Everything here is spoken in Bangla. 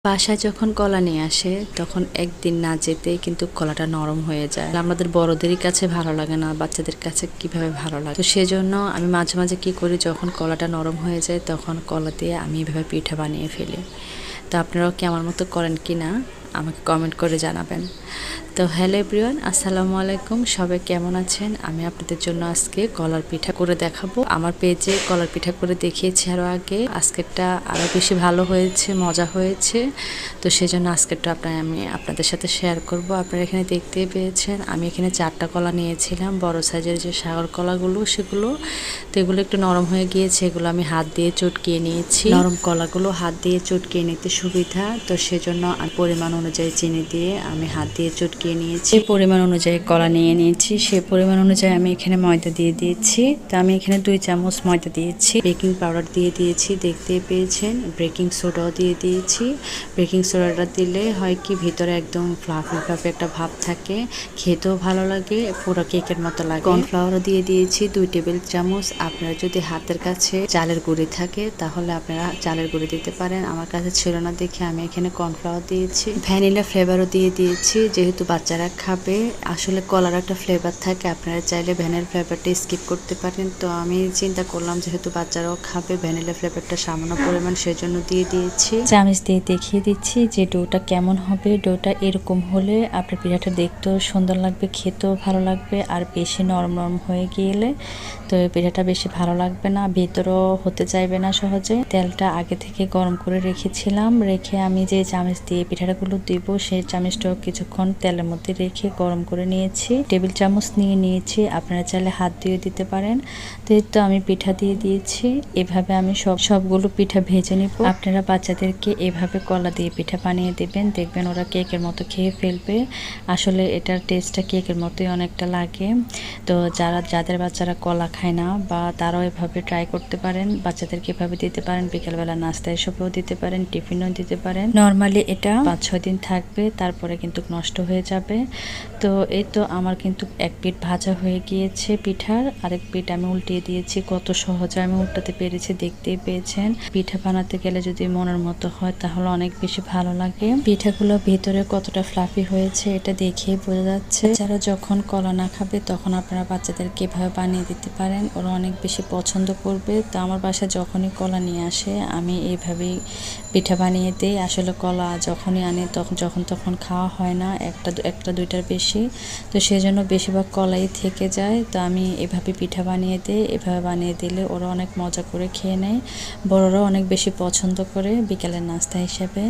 বাসায় যখন কলা নিয়ে আসে তখন একদিন না যেতেই কিন্তু কলাটা নরম হয়ে যায়। আমাদের বড়দেরই কাছে ভালো লাগে না, বাচ্চাদের কাছে কিভাবে ভালো লাগে। তো সেজন্য আমি মাঝে মাঝে কি করি, যখন কলাটা নরম হয়ে যায় তখন কলা দিয়ে আমি এভাবে পিঠা বানিয়ে ফেলি। তো আপনারাও কি আমার মতো করেন কি না আমাকে কমেন্ট করে জানাবেন। তো হ্যালো এভরিওয়ান, আসসালামু আলাইকুম। সবাই কেমন আছেন? আমি আপনাদের জন্য আজকে কলার পিঠা করে দেখাবো। আমার পেজে কলার পিঠা করে দেখিয়েছি আরও আগে। আজকেরটা আরও বেশি ভালো হয়েছে, মজা হয়েছে। তো সেজন্য আজকেরটা আমি আপনাদের সাথে শেয়ার করব। আপনারা এখানে দেখতেই পেয়েছেন আমি এখানে 4টা কলা নিয়েছিলাম, বড় সাইজের যে সাগর কলাগুলো সেগুলো। তো এগুলো একটু নরম হয়ে গিয়েছে, এগুলো আমি হাত দিয়ে চটকিয়ে নিয়েছি। নরম কলাগুলো হাত দিয়ে চটকিয়ে নিতে সুবিধা, তো সেজন্য পরিমাণ অনুযায়ী চিনি দিয়ে আমি হাত দিয়ে চটকিয়ে নিয়েছি। পরিমাণ অনুযায়ী কলা নিয়ে নিয়েছি, সেই পরিমাণ অনুযায়ী আমি এখানে ময়দা দিয়ে দিয়েছি। তো আমি এখানে 2 চামচ ময়দা দিয়েছি, বেকিং পাউডার দিয়ে দিয়েছি, দেখতেই পেয়েছেন। বেকিং সোডাও দিয়ে দিয়েছি। বেকিং সোডাটা দিলে হয় কি, ভিতরে একদম ফ্লাফি ফ্লাফি একটা ভাব থাকে, খেতেও ভালো লাগে, পুরো কেকের মতো লাগে। কর্নফ্লাওয়ারও দিয়ে দিয়েছি 2 টেবিল চামচ। আপনারা যদি হাতের কাছে চালের গুঁড়ি থাকে তাহলে আপনারা চালের গুঁড়ি দিতে পারেন, আমার কাছে ছিল না দেখে আমি এখানে কর্নফ্লাওয়ার দিয়েছি। ভ্যানিলা ফ্লেভারও দিয়ে দিয়েছি, যেহেতু বাচ্চারা খাবে। আসলে কলার একটা ফ্লেভার থাকে, আপনারা চাইলে ভ্যানিলা ফ্লেভারটা স্কিপ করতে পারেন। তো আমি চিন্তা করলাম যেহেতু বাচ্চারাও খাবে, ভ্যানিলা ফ্লেভারটা সামান্য পরিমাণ সেজন্য দিয়ে দিয়েছি। চামচ দিয়ে দেখিয়ে দিচ্ছি যে ডোটা কেমন হবে। ডোটা এরকম হলে আপনার পিঠাটা দেখতেও সুন্দর লাগবে, খেতেও ভালো লাগবে। আর বেশি নরম নরম হয়ে গেলে তো পিঠাটা বেশি ভালো লাগবে না, ভেতরও হতে চাইবে না সহজে। তেলটা আগে থেকে গরম করে রেখেছিলাম, রেখে আমি যে চামচ দিয়ে পিঠাগুলো দিব সেই চামচটাও কিছুক্ষণ তেলের মধ্যে রেখে গরম করে নিয়েছি। টেবিল চামচ নিয়ে নিয়েছি, আপনারা চাইলে হাত দিয়ে দিতে পারেন। তো এই তো আমি পিঠা দিয়ে দিয়েছি। এভাবে আমি সবগুলো পিঠা ভেজে নিব। আপনারা বাচ্চাদেরকে এভাবে কলা দিয়ে পিঠা বানিয়ে দেবেন, দেখবেন ওরা কেকের মতো খেয়ে ফেলবে। আসলে এটার টেস্টটা কেকের মতোই অনেকটা লাগে। তো যাদের বাচ্চারা কলা খায় না বা তারাও এভাবে ট্রাই করতে পারেন, বাচ্চাদেরকে এভাবে দিতে পারেন, বিকেলবেলা নাস্তা এসবেও দিতে পারেন, টিফিনও দিতে পারেন। নর্মালি এটা 5-6 দিন থাকবে, তারপরে কিন্তু নষ্ট হয়ে যাবে। তো এই তো আমার কিন্তু এক পিঠ ভাজা হয়ে গিয়েছে পিঠার, আরেক পিঠ আমি উল্টিয়ে দিয়েছি। কত সহজে আমি উল্টাতে পেরেছি দেখতেই পেয়েছেন। পিঠা বানাতে গেলে যদি মনের মতো হয় তাহলে অনেক বেশি ভালো লাগে। পিঠাগুলো ভিতরে কতটা ফ্লাফি হয়েছে এটা দেখেই বোঝা যাচ্ছে। যারা যখন কলা না খাবে তখন আপনারা বাচ্চাদেরকে এভাবে বানিয়ে দিতে পারেন, ওরা অনেক বেশি পছন্দ করবে। তো আমার বাসায় যখনই কলা নিয়ে আসে আমি এইভাবেই পিঠা বানিয়ে দিই। আসলে কলা যখনই আনি তখন খাওয়া হয় না, একটা দুইটার বেশি। তো সেজন্য বেশিরভাগ কলাই থেকে যায়। তো আমি এভাবে পিঠা বানিয়ে দিই, এভাবে বানিয়ে দিলে ওরা অনেক মজা করে খেয়ে নেয়, বড়রাও অনেক বেশি পছন্দ করে বিকেলের নাস্তা হিসেবে।